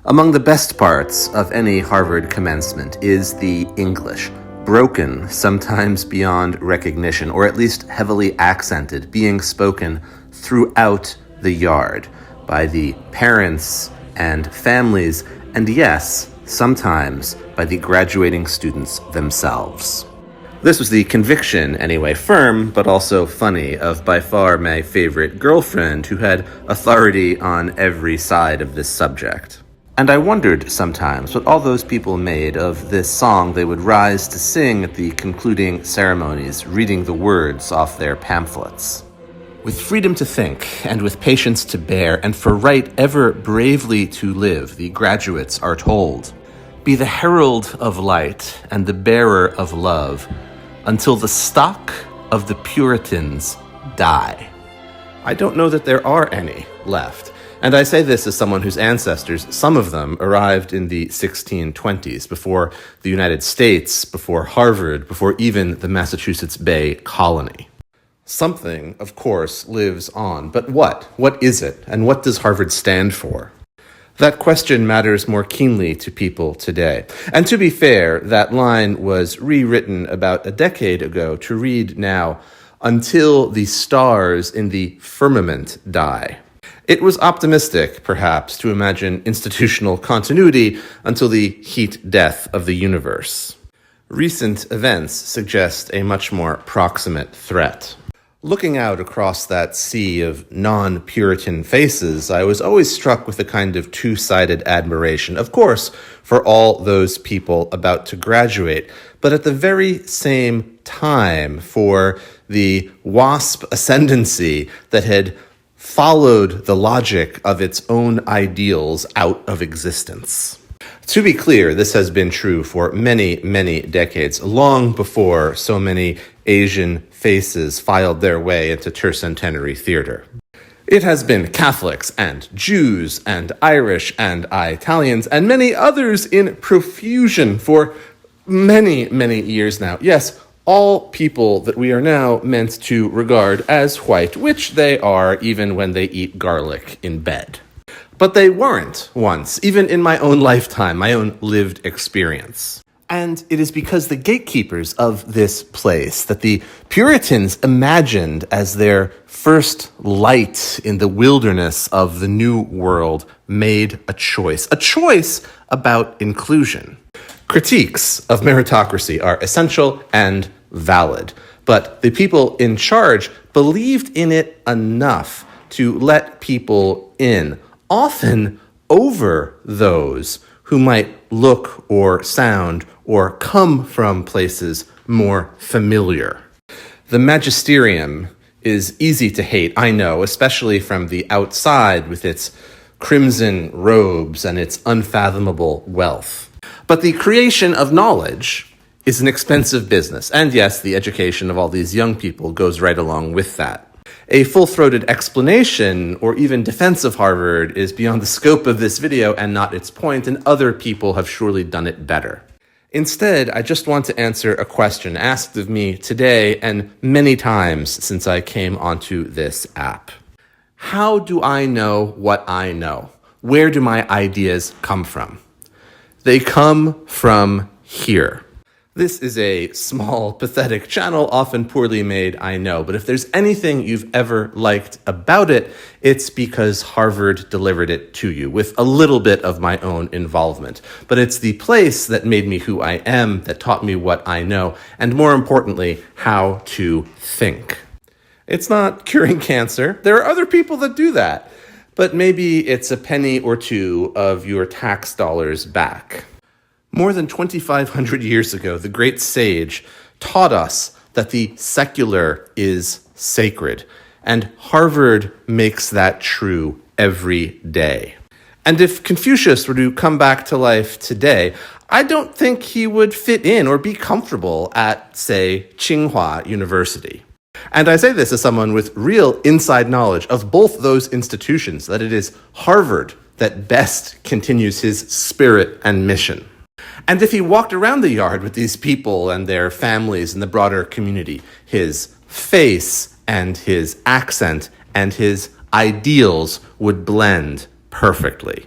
Among the best parts of any Harvard commencement is the English, broken sometimes beyond recognition, or at least heavily accented, being spoken throughout the yard by the parents and families, and yes, sometimes by the graduating students themselves. This was the conviction, anyway, firm, but also funny, of by far my favorite girlfriend, who had authority on every side of this subject. And I wondered sometimes what all those people made of this song they would rise to sing at the concluding ceremonies, reading the words off their pamphlets. With freedom to think, and with patience to bear, and for right ever bravely to live, the graduates are told, be the herald of light and the bearer of love, until the stock of the Puritans die. I don't know that there are any left. And I say this as someone whose ancestors, some of them, arrived in the 1620s, before the United States, before Harvard, before even the Massachusetts Bay Colony. Something, of course, lives on. But what? What is it? And what does Harvard stand for? That question matters more keenly to people today. And to be fair, that line was rewritten about a decade ago to read now, until the stars in the firmament die. It was optimistic, perhaps, to imagine institutional continuity until the heat death of the universe. Recent events suggest a much more proximate threat. Looking out across that sea of non-Puritan faces, I was always struck with a kind of two-sided admiration, of course, for all those people about to graduate, but at the very same time for the WASP ascendancy that had followed the logic of its own ideals out of existence. To be clear, this has been true for many, many decades, long before so many Asian faces filed their way into Tercentenary Theater. It has been Catholics and Jews and Irish and Italians and many others in profusion for many, many years now. Yes, all people that we are now meant to regard as white, which they are even when they eat garlic in bed. But they weren't once, even in my own lifetime, my own lived experience. And it is because the gatekeepers of this place that the Puritans imagined as their first light in the wilderness of the New World made a choice about inclusion. Critiques of meritocracy are essential and valid, but the people in charge believed in it enough to let people in, often over those who might look or sound or come from places more familiar. The magisterium is easy to hate, I know, especially from the outside with its crimson robes and its unfathomable wealth. But the creation of knowledge is an expensive business, and yes, the education of all these young people goes right along with that. A full-throated explanation or even defense of Harvard is beyond the scope of this video and not its point, and other people have surely done it better. Instead, I just want to answer a question asked of me today and many times since I came onto this app. How do I know what I know? Where do my ideas come from? They come from here. This is a small, pathetic channel, often poorly made, I know, but if there's anything you've ever liked about it, it's because Harvard delivered it to you, with a little bit of my own involvement. But it's the place that made me who I am, that taught me what I know, and more importantly, how to think. It's not curing cancer. There are other people that do that, but maybe it's a penny or two of your tax dollars back. More than 2,500 years ago, the great sage taught us that the secular is sacred, and Harvard makes that true every day. And if Confucius were to come back to life today, I don't think he would fit in or be comfortable at, say, Tsinghua University. And I say this as someone with real inside knowledge of both those institutions, that it is Harvard that best continues his spirit and mission. And if he walked around the yard with these people and their families and the broader community, his face and his accent and his ideals would blend perfectly.